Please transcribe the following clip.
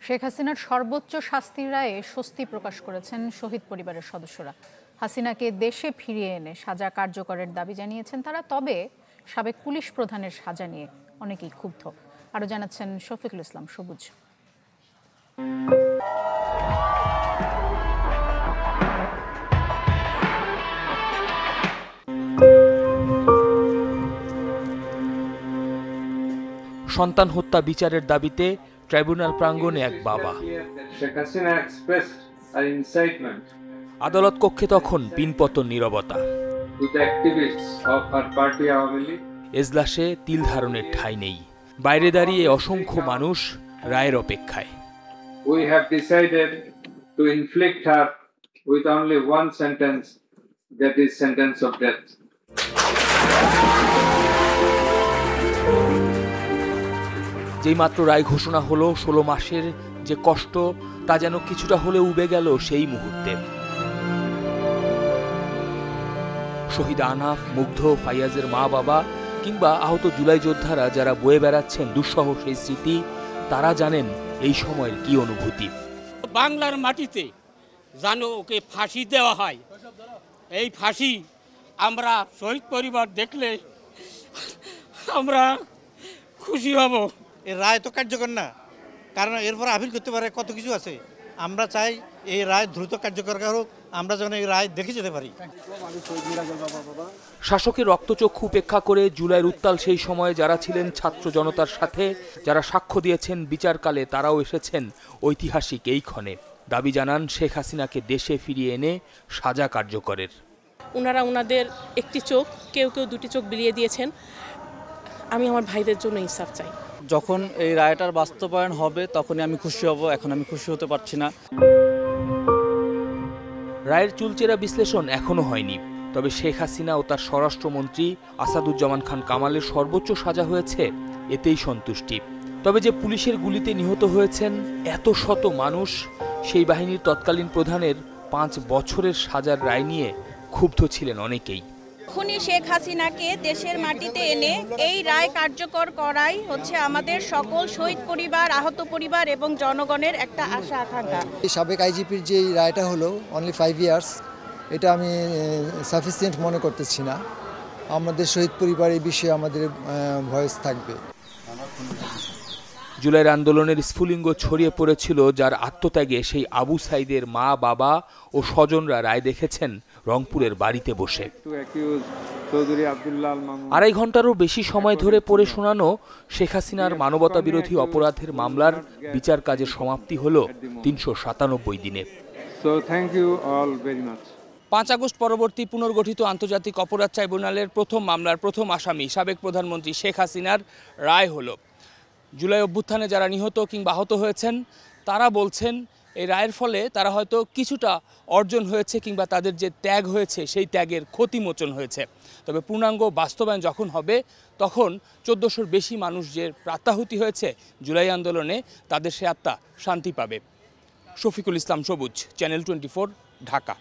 শেখ হাসিনার সর্বোচ্চ শাস্তির রায়ে স্বস্তি প্রকাশ করেছেন শহীদ পরিবারের সদস্যরা। হাসিনাকে দেশে ফিরিয়ে এনে সাজা কার্যকরের দাবি জানিয়েছেন তারা। তবে সাবেক পুলিশ প্রধানের সাজা নিয়ে অনেকেই ক্ষুব্ধ। আরও জানাচ্ছেন শফিকুল ইসলাম সবুজ। সন্তান হত্যা বিচারের দাবিতে ট্রাইব্যুনাল প্রাঙ্গণে এক বাবা। আদালত কক্ষে তখন পিনপতন নীরবতা। এজলাসে তিল ধারণের ঠাঁই নেই। বাইরে দাঁড়িয়ে অসংখ্য মানুষ রায়ের অপেক্ষায়। We have decided to inflict her with only one sentence, that is sentence of death. যেই মাত্র রায় ঘোষণা হলো, 16 মাসের যে কষ্ট তা যেন কিছুটা হলে উবে গেল সেই মুহূর্তে। শহীদ আনাফ, মুগ্ধ, ফাইয়াজের মা বাবা কিংবা আহত জুলাই যোদ্ধারা যারা বয়ে বেড়াচ্ছেন দুঃসহ সেই স্মৃতি, তারা জানেন এই সময়ের কি অনুভূতি। বাংলার মাটিতে যেন ওকে ফাঁসি দেওয়া হয়, এই ফাঁসি আমরা শহীদ পরিবার দেখলে আমরা খুশি হব। এই রায় তো কার্যকর না, কারণ এরপর আপিল করতে পারে, কত কিছু আছে। আমরা চাই এই রায় দ্রুত কার্যকর হোক, আমরা যেন এই রায় দেখে যেতে পারি। শাসকের রক্তচক্ষু উপেক্ষা করে জুলাইয়ের উত্তাল সেই সময়ে যারা ছিলেন ছাত্র জনতার সাথে, যারা সাক্ষ্য দিয়েছেন বিচারকালে, তারাও এসেছেন ঐতিহাসিক এই ক্ষণে। দাবি জানান শেখ হাসিনাকে দেশে ফিরিয়ে এনে সাজা কার্যকরের। ওনারা ওনাদের একটি চোখ, কেউ কেউ দুটি চোখ বিলিয়ে দিয়েছেন। আমি আমার ভাইদের জন্য ইনসাফ চাই। যখন এই রায়টার বাস্তবায়ন হবে তখনই আমি খুশি হব, এখন আমি খুশি হতে পারছি না। রায়ের চুলচেরা বিশ্লেষণ এখনো হয়নি, তবে শেখ হাসিনা ও তার স্বরাষ্ট্রমন্ত্রী আসাদুজ্জামান খান কামালের সর্বোচ্চ সাজা হয়েছে, এতেই সন্তুষ্টি। তবে যে পুলিশের গুলিতে নিহত হয়েছেন এত শত মানুষ, সেই বাহিনীর তৎকালীন প্রধানের 5 বছরের সাজার রায় নিয়ে ক্ষুব্ধ ছিলেন অনেকেই। খুনি শেখ হাসিনাকে দেশের মাটিতে এনে এই রায় কার্যকর করাই হচ্ছে আমাদের সকল শহীদ পরিবার, আহত পরিবার এবং জনগণের একটা আশা আকাঙ্ক্ষা। সাবেক আইজিপির যে রায়টা হলো অনলি 5 ইয়ার্স, এটা আমি সাফিসিয়েন্ট মনে করতেছি না। আমাদের শহীদ পরিবার এই বিষয়ে আমাদের ভয়েস থাকবে। জুলাইয়ের আন্দোলনের স্ফুলিঙ্গ ছড়িয়ে পড়েছিল, যার আত্মত্যাগে সেই আবু সাইদের মা বাবা ও স্বজনরা রায় দেখেছেন রংপুরের বাড়িতে বসে। 2.5 ঘন্টারও বেশি সময় ধরে পড়ে শোনানো শেখ হাসিনার মানবতা বিরোধী অপরাধের মামলার বিচার কাজের সমাপ্তি হল 397 দিনে। 5 আগস্ট পরবর্তী পুনর্গঠিত আন্তর্জাতিক অপরাধ ট্রাইব্যুনালের প্রথম মামলার প্রথম আসামি সাবেক প্রধানমন্ত্রী শেখ হাসিনার রায় হলো। জুলাই অভ্যুত্থানে যারা নিহত কিংবা আহত হয়েছেন তারা বলছেন এই রায়ের ফলে তারা হয়তো কিছুটা অর্জন হয়েছে কিংবা তাদের যে ত্যাগ হয়েছে সেই ত্যাগের ক্ষতিমোচন হয়েছে। তবে পূর্ণাঙ্গ বাস্তবায়ন যখন হবে তখন 1400-র বেশি মানুষ যে প্রাত্যাহুতি হয়েছে জুলাই আন্দোলনে, তাদের সে আত্মা শান্তি পাবে। শফিকুল ইসলাম সবুজ, চ্যানেল 24, ঢাকা।